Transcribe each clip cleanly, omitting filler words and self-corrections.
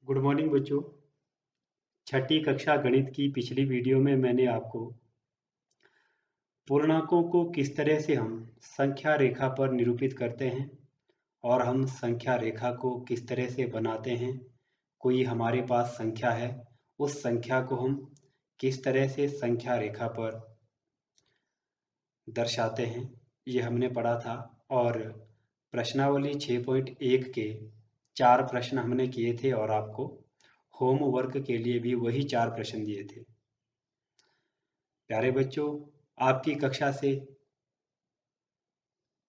Good morning बच्चों। छठी कक्षा गणित की पिछली वीडियो में मैंने आपको पूर्णांकों को किस तरह से हम संख्या रेखा पर निरूपित करते हैं और हम संख्या रेखा को किस तरह से बनाते हैं। कोई हमारे पास संख्या है, उस संख्या को हम किस तरह से संख्या रेखा पर दर्शाते हैं, ये हमने पढ़ा था। और प्रश्नावली 6.1 के 4 प्रश्न हमने किए थे और आपको होमवर्क के लिए भी वही 4 प्रश्न दिए थे। प्यारे बच्चों, आपकी कक्षा से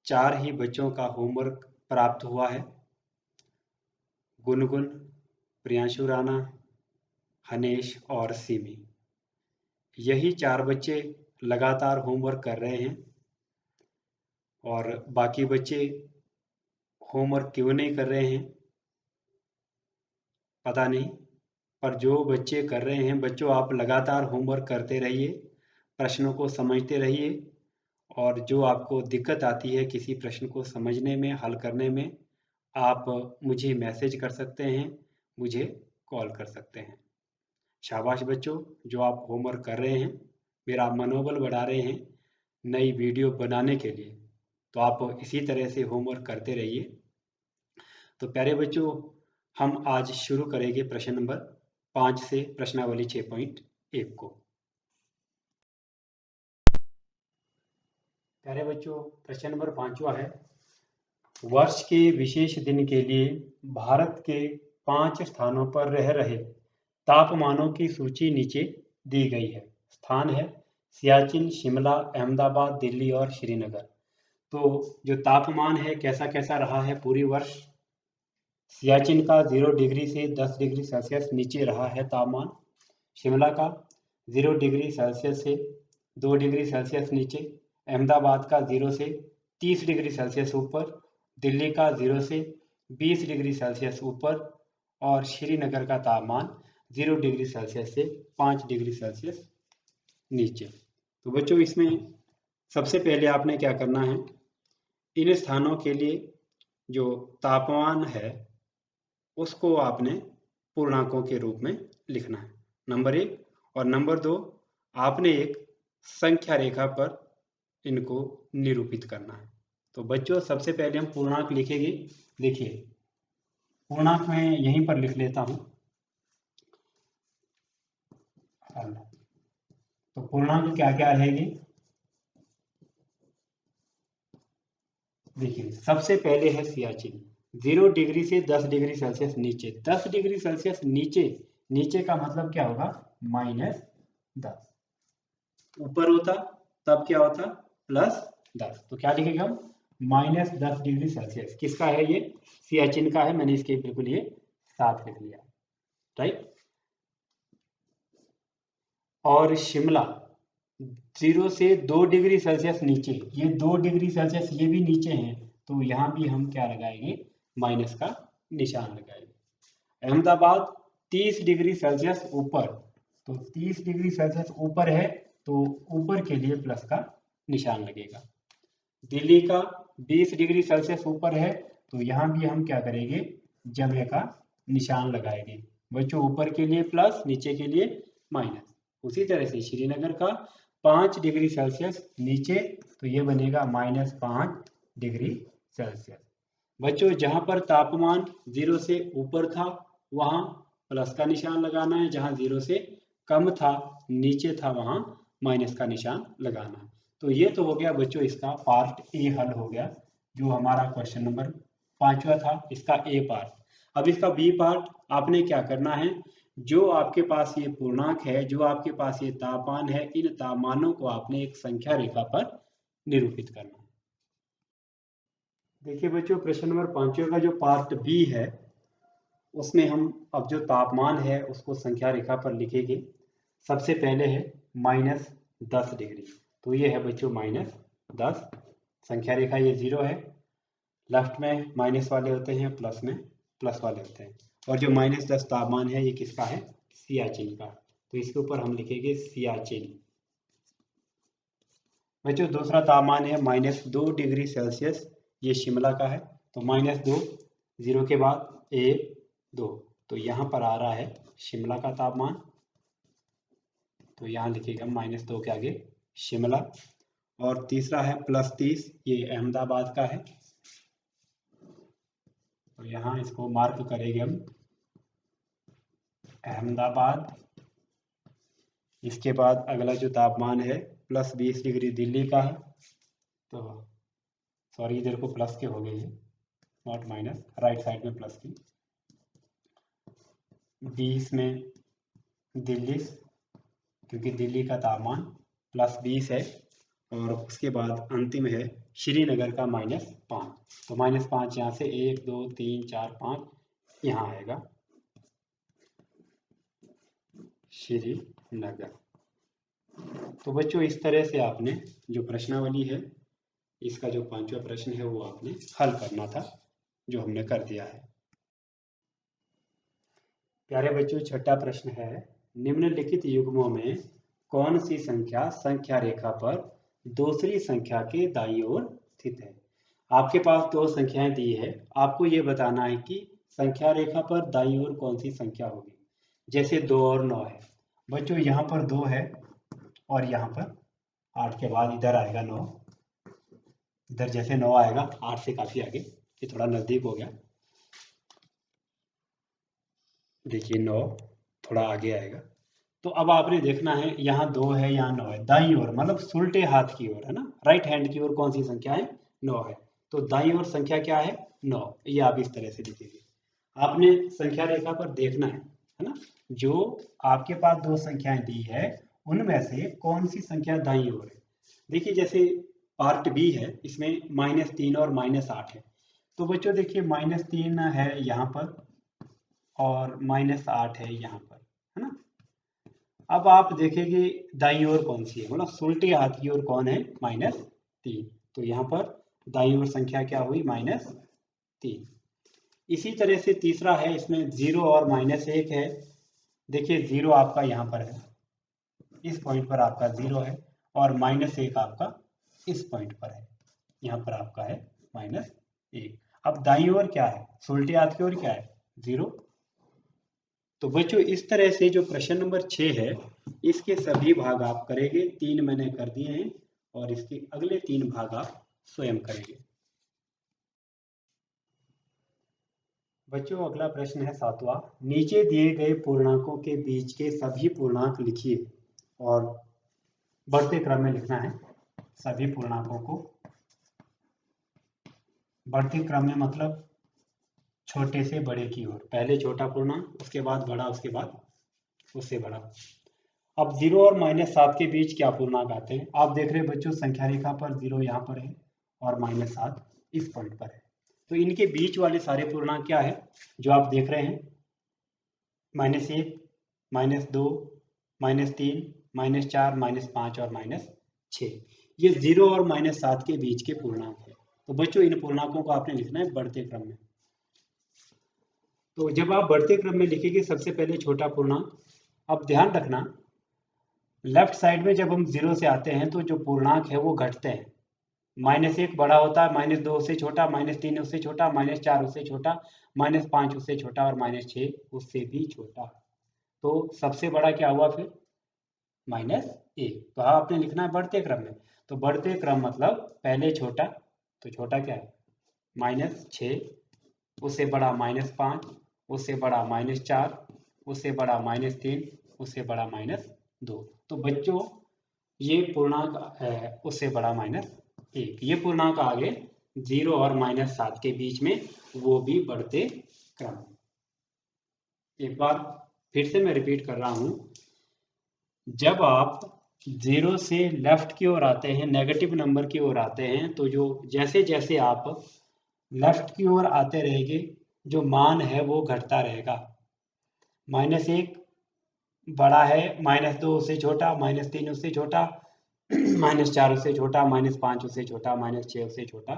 4 ही बच्चों का होमवर्क प्राप्त हुआ है। गुनगुन, प्रियांशु राणा, हनेश और सिमी, यही 4 बच्चे लगातार होमवर्क कर रहे हैं और बाकी बच्चे होमवर्क क्यों नहीं कर रहे हैं पता नहीं, पर जो बच्चे कर रहे हैं, बच्चों आप लगातार होमवर्क करते रहिए, प्रश्नों को समझते रहिए और जो आपको दिक्कत आती है किसी प्रश्न को समझने में, हल करने में, आप मुझे मैसेज कर सकते हैं, मुझे कॉल कर सकते हैं। शाबाश बच्चों, जो आप होमवर्क कर रहे हैं, मेरा मनोबल बढ़ा रहे हैं नई वीडियो बनाने के लिए, तो आप इसी तरह से होमवर्क करते रहिए। तो प्यारे बच्चों, हम आज शुरू करेंगे प्रश्न नंबर 5 से प्रश्नावली 6.1 को। प्यारे बच्चों, प्रश्न नंबर 5वां है, वर्ष के विशेष दिन के लिए भारत के 5 स्थानों पर रह रहे तापमानों की सूची नीचे दी गई है। स्थान है सियाचिन, शिमला, अहमदाबाद, दिल्ली और श्रीनगर। तो जो तापमान है कैसा कैसा रहा है पूरी वर्ष। सियाचिन का 0 डिग्री से 10 डिग्री सेल्सियस नीचे रहा है तापमान। शिमला का 0 डिग्री सेल्सियस से 2 डिग्री सेल्सियस नीचे। अहमदाबाद का 0 से 30 डिग्री सेल्सियस ऊपर। दिल्ली का 0 से 20 डिग्री सेल्सियस ऊपर और श्रीनगर का तापमान 0 डिग्री सेल्सियस से 5 डिग्री सेल्सियस नीचे। तो बच्चों, इसमें सबसे पहले आपने क्या करना है, इन स्थानों के लिए जो तापमान है उसको आपने पूर्णांकों के रूप में लिखना है, नंबर 1। और नंबर 2, आपने एक संख्या रेखा पर इनको निरूपित करना है। तो बच्चों, सबसे पहले हम पूर्णांक लिखेंगे। देखिए, पूर्णांक मैं यहीं पर लिख लेता हूं। तो पूर्णांक क्या क्या रहेगी, देखिए सबसे पहले है सियाचिन, 0 डिग्री से 10 डिग्री सेल्सियस नीचे। 10 डिग्री सेल्सियस नीचे, नीचे का मतलब क्या होगा, -10। ऊपर होता तब क्या होता, +10। तो क्या लिखेंगे हम, -10 डिग्री सेल्सियस। किसका है ये, सियाचिन का है। मैंने इसके बिल्कुल ये साथ लिख लिया, राइट। और शिमला 0 से 2 डिग्री सेल्सियस नीचे, ये 2 डिग्री सेल्सियस ये भी नीचे हैं, तो यहाँ भी हम क्या लगाएंगे, माइनस का निशान लगाएंगे। अहमदाबाद 30 डिग्री सेल्सियस ऊपर, तो 30 डिग्री सेल्सियस ऊपर है तो ऊपर के लिए प्लस का निशान लगेगा। दिल्ली का 20 डिग्री सेल्सियस ऊपर है तो यहाँ भी हम क्या करेंगे, जगह का निशान लगाएंगे। बच्चों, ऊपर के लिए प्लस, नीचे के लिए माइनस। उसी तरह से श्रीनगर का 5 डिग्री सेल्सियस नीचे, तो ये बनेगा -5 डिग्री सेल्सियस। बच्चों, जहाँ पर तापमान 0 से ऊपर था वहाँ प्लस का निशान लगाना है, जहाँ 0 से कम था, नीचे था, वहाँ माइनस का निशान लगाना है। तो ये तो हो गया बच्चों इसका पार्ट ए हल हो गया, जो हमारा क्वेश्चन नंबर 5वां था, इसका ए पार्ट। अब इसका बी पार्ट आपने क्या करना है, जो आपके पास ये पूर्णांक है, जो आपके पास ये तापमान है, इन तापमानों को आपने एक संख्या रेखा पर निरूपित करना है। देखिए बच्चों, प्रश्न नंबर 5 का जो पार्ट बी है उसमें हम अब जो तापमान है उसको संख्या रेखा पर लिखेंगे। सबसे पहले है -10 डिग्री, तो ये है बच्चों -10। संख्या रेखा ये 0 है, लेफ्ट में माइनस वाले होते हैं, प्लस में प्लस वाले होते हैं। और जो -10 तापमान है ये किसका है, सियाचिन का, तो इसके ऊपर हम लिखेंगे सियाचिन। बच्चों, दूसरा तापमान है -2 डिग्री सेल्सियस, ये शिमला का है, तो -2, 0 के बाद 1, 2, तो यहाँ पर आ रहा है शिमला का तापमान, तो यहाँ लिखिएगा -2 के आगे शिमला। और तीसरा है +30, ये अहमदाबाद का है, तो यहाँ इसको मार्क करेंगे हम अहमदाबाद। इसके बाद अगला जो तापमान है +20 डिग्री दिल्ली का है, तो सॉरी इधर को प्लस के हो गई है, नॉट माइनस, राइट साइड में प्लस की। 20 में दिल्ली, क्योंकि दिल्ली का तापमान +20 है। और उसके बाद अंतिम है श्रीनगर का -5, तो -5 यहाँ से 1 2 3 4 5 यहाँ आएगा श्रीनगर। तो बच्चों इस तरह से आपने जो प्रश्नावली है, इसका जो 5वां प्रश्न है वो आपने हल करना था, जो हमने कर दिया है। प्यारे बच्चों, छठा प्रश्न है, निम्नलिखित युग्मों में कौन सी संख्या संख्या रेखा पर दूसरी संख्या के दाईं ओर स्थित है। आपके पास दो संख्याएं दी है, आपको ये बताना है कि संख्या रेखा पर दाईं ओर कौन सी संख्या होगी। जैसे 2 और 9 है बच्चों, यहाँ पर 2 है और यहाँ पर 8 के बाद इधर आएगा 9, इधर जैसे 9 आएगा 8 से काफी आगे, ये थोड़ा नजदीक हो गया, देखिए 9 थोड़ा आगे आएगा। तो अब आपने देखना है यहाँ 2 है, यहाँ 9 है, दाईं ओर मतलब उल्टे हाथ की ओर है ना, राइट हैंड की ओर कौन सी संख्या है, 9 है। तो दाईं ओर संख्या क्या है, 9। ये आप इस तरह से लिखेंगे। आपने संख्या रेखा पर देखना है ना, जो आपके पास दो संख्याएं दी है उनमें से कौन सी संख्या दाईं ओर है। देखिए जैसे पार्ट बी है, इसमें -3 और -8 है। तो बच्चों देखिए -3 है यहाँ पर और -8 है यहाँ पर, है ना। अब आप देखेंगे दाईं ओर कौन सी है, मतलब उल्टे हाथ की ओर कौन है, -3। तो यहाँ पर दाईं ओर संख्या क्या हुई, -3। इसी तरह से तीसरा है, इसमें 0 और -1 है। देखिए 0 आपका यहाँ पर है, इस पॉइंट पर आपका 0 है, और -1 आपका इस पॉइंट पर है, यहाँ पर आपका है -1। अब दाईं ओर क्या है, उल्टे हाथ की ओर क्या है, 0। तो बच्चों इस तरह से जो प्रश्न नंबर 6 है, इसके सभी भाग आप करेंगे, 3 मैंने कर दिए हैं, और इसके अगले 3 भाग आप स्वयं करेंगे। बच्चों अगला प्रश्न है 7वां, नीचे दिए गए पूर्णांकों के बीच के सभी पूर्णांक लिखिए, और बढ़ते क्रम में लिखना है। सभी पूर्णांकों को बढ़ते क्रम में मतलब छोटे से बड़े की ओर, पहले छोटा पूर्णांक, उसके बाद बड़ा, उसके बाद उससे बड़ा। अब 0 और -7 के बीच क्या पूर्णांक आते हैं, आप देख रहे हैं बच्चों संख्या रेखा पर 0 यहाँ पर है और -7 इस पॉइंट पर है। तो इनके बीच वाले सारे पूर्णांक क्या है जो आप देख रहे हैं, -1, -2, -3, -4, -5 और -6। ये 0 और -7 के बीच के पूर्णांक है। तो बच्चों इन पूर्णांकों को आपने लिखना है बढ़ते क्रम में। तो जब आप बढ़ते क्रम में लिखेंगे सबसे पहले छोटा पूर्णांक। अब ध्यान रखना, लेफ्ट साइड में जब हम 0 से आते हैं तो जो पूर्णांक है वो घटते हैं। -1 बड़ा होता है, -2 उससे छोटा, -3 उससे छोटा, -4 उससे छोटा, -5 उससे छोटा और -6 उससे भी छोटा। तो सबसे बड़ा क्या हुआ फिर, -1। तो आपने लिखना है बढ़ते क्रम में। तो बढ़ते क्रम मतलब पहले छोटा, तो छोटा क्या है, -6, उससे बड़ा -5, उससे बड़ा -4, उससे बड़ा -3, उससे बड़ा -2। तो बच्चों ये पूर्णांक है उससे बड़ा -1। ये पूर्णांक आगे 0 और -7 के बीच में, वो भी बढ़ते क्रम। एक बार फिर से मैं रिपीट कर रहा हूं, जब आप 0 से लेफ्ट की ओर आते हैं, नेगेटिव नंबर की ओर आते हैं, तो जो जैसे जैसे आप लेफ्ट की ओर आते रहेंगे, जो मान है वो घटता रहेगा। -1 बड़ा है, -2 उससे छोटा, -3 उससे छोटा, -4 उससे छोटा, -5 उससे छोटा, -6 उससे छोटा।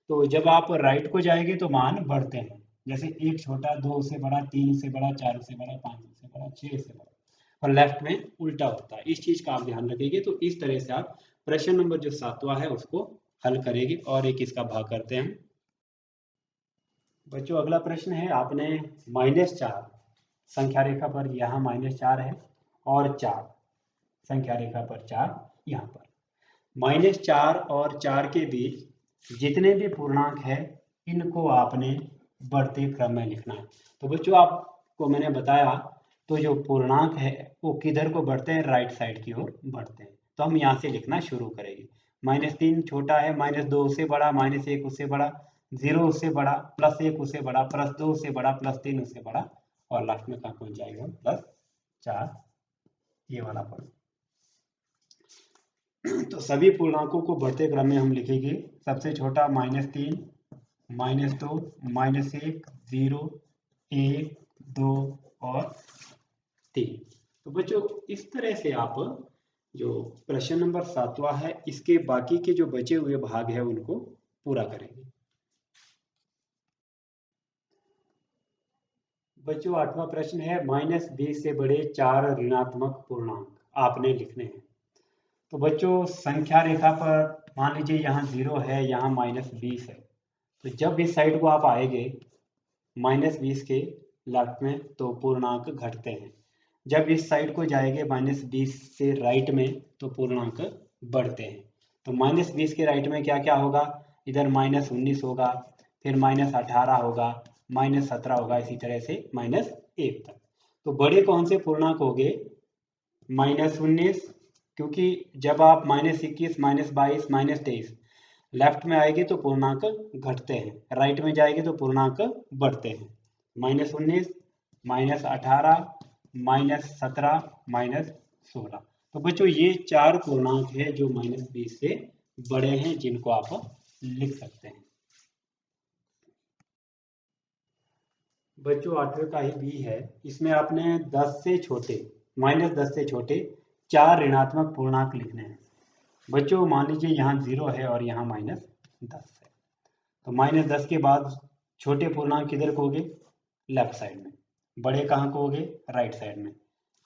तो जब आप राइट को जाएंगे तो मान बढ़ते हैं, जैसे 1 छोटा, 2 उससे बड़ा, 3 उससे बड़ा, 4 उससे बड़ा, 5 उससे बड़ा, 6 उससे बड़ा। और लेफ्ट में उल्टा होता है, इस चीज का आप ध्यान रखेंगे। तो इस तरह से आप प्रश्न नंबर जो 7वां है उसको हल करेंगे। और एक इसका भाग करते हैं बच्चों। अगला प्रश्न है, आपने -4 संख्या रेखा पर यहाँ -4 है और 4 संख्या रेखा पर 4 यहाँ पर। -4 और 4 के बीच जितने भी पूर्णांक है इनको आपने बढ़ते क्रम में लिखना है। तो बच्चों आपको मैंने बताया, तो जो पूर्णांक है वो किधर को बढ़ते हैं, राइट साइड की ओर बढ़ते हैं। तो हम यहाँ से लिखना शुरू करेंगे। -3 छोटा है, -2 उससे बड़ा, -1 उससे बड़ा, 0 उससे बड़ा, +1 उससे बड़ा, +2 उससे बड़ा, +3 उससे बड़ा, और लास्ट में कहाँ पहुंच जाएगा, +4, ये वाला पद। तो सभी पूर्णांकों को बढ़ते क्रम में हम लिखेंगे। सबसे छोटा -3, -2, -1, 0, 1, 2 और 3। तो बच्चों इस तरह से आप जो प्रश्न नंबर 7वां है इसके बाकी के जो बचे हुए भाग है उनको पूरा करेंगे। बच्चों 8वां प्रश्न है, -20 से बड़े 4 ऋणात्मक पूर्णांक आपने लिखने हैं। तो बच्चों संख्या रेखा पर मान लीजिए यहाँ 0 है, यहाँ -20 है। तो जब इस साइड को आप आएंगे -20 के लेफ्ट में तो पूर्णांक घटते हैं। जब इस साइड को जाएंगे -20 से राइट में तो पूर्णांक बढ़ते हैं। तो -20 के राइट में क्या क्या होगा, इधर -19 होगा, फिर -18 होगा, -17 होगा, इसी तरह से -1 तक। तो बड़े कौन से पूर्णांक होंगे, -19, क्योंकि जब आप -21, -22, -23 लेफ्ट में आएगी तो पूर्णांक घटते हैं, राइट में जाएगी तो पूर्णांक बढ़ते हैं। -19, -18, -17, -16। तो बच्चों ये 4 पूर्णांक है जो -20 से बड़े हैं, जिनको आप लिख सकते हैं। बच्चों 8वें का ही बी है, इसमें आपने 10 से छोटे, -10 से छोटे 4 ऋणात्मक पूर्णांक लिखने हैं। बच्चों मान लीजिए यहाँ 0 है और यहाँ -10 है। तो -10 के बाद छोटे पूर्णांक किधर को होंगे, लेफ्ट साइड में। बड़े कहाँ को होंगे, राइट साइड में।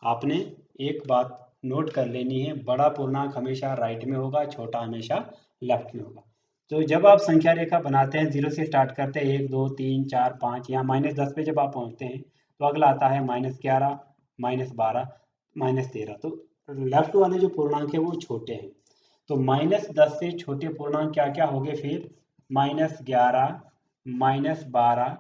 आपने एक बात नोट कर लेनी है, बड़ा पूर्णांक हमेशा राइट में होगा, छोटा हमेशा लेफ्ट में होगा। तो जब आप संख्या रेखा बनाते हैं, 0 से स्टार्ट करते हैं, 1, 2, 3, 4, 5, यहाँ -10 पे जब आप पहुँचते हैं तो अगला आता है -11, -12, -13। तो लेफ्ट वाले जो पूर्णांक है वो छोटे हैं। तो -10 से छोटे पूर्णांक क्या क्या होंगे फिर, -11, -12,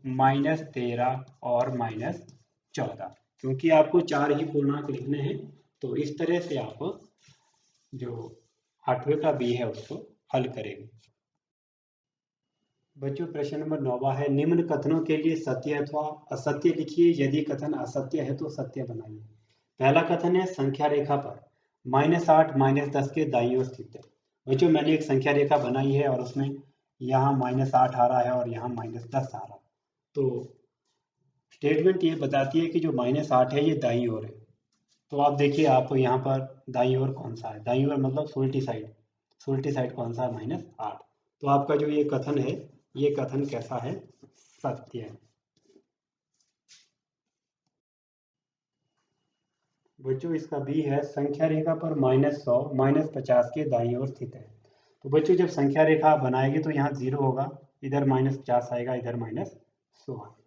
-13 और -14। क्योंकि आपको 4 ही पूर्णांक लिखने हैं, तो इस तरह से आप जो 8वें का बी है उसको हल करेंगे। बच्चों प्रश्न नंबर 9वां है, निम्न कथनों के लिए सत्य अथवा असत्य लिखिए, यदि कथन असत्य है तो सत्य बनाइए। पहला कथन है, संख्या रेखा पर -8 -10 के दाईं ओर स्थित है। बच्चों मैंने एक संख्या रेखा बनाई है और उसमें यहाँ -8 आ रहा है और यहाँ -10 आ रहा है। तो स्टेटमेंट ये बताती है कि जो -8 है ये दाईं ओर है। तो आप देखिए, आप यहाँ पर दाईं ओर कौन सा है, दाईं ओर मतलब उल्टी साइड, उल्टी साइड कौन सा है, -8। तो आपका जो ये कथन है, ये कथन कैसा है, सत्य है। बच्चों इसका बी है, संख्या रेखा पर -100 -50 के दाईं ओर स्थित है। तो बच्चों जब संख्या रेखा बनाएगी तो यहाँ 0 होगा, इधर -50 आएगा, इधर -100 आएगा।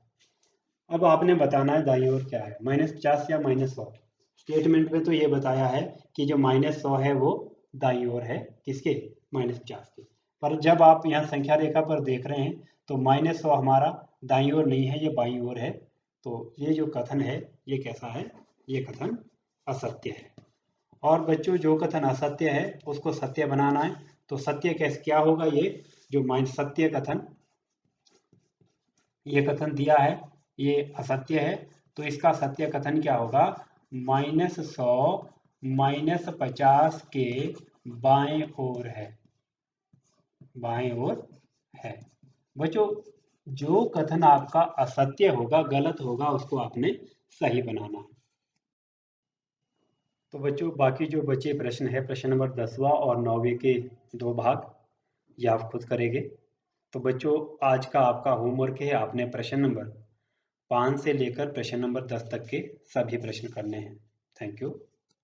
अब आपने बताना है दाईं ओर क्या है, -50 या -100। स्टेटमेंट में तो ये बताया है कि जो -100 है वो दाईं ओर है, किसके, -50 के। पर जब आप यहाँ संख्या रेखा पर देख रहे हैं तो -100 हमारा दाईं ओर नहीं है, ये बाईं ओर है। तो ये जो कथन है ये कैसा है, ये कथन असत्य है। और बच्चों जो कथन असत्य है उसको सत्य बनाना है। तो सत्य कैसे क्या होगा, ये जो सत्य कथन, ये कथन दिया है ये असत्य है, तो इसका सत्य कथन क्या होगा, -100 -50 के बाएं ओर है, बाएं ओर है। बच्चों जो कथन आपका असत्य होगा, गलत होगा, उसको आपने सही बनाना है। तो बच्चों बाकी जो बचे प्रश्न है, प्रश्न नंबर 10वां और 9वें के 2 भाग, ये आप खुद करेंगे। तो बच्चों आज का आपका होमवर्क है, आपने प्रश्न नंबर 5 से लेकर प्रश्न नंबर 10 तक के सभी प्रश्न करने हैं। Thank you.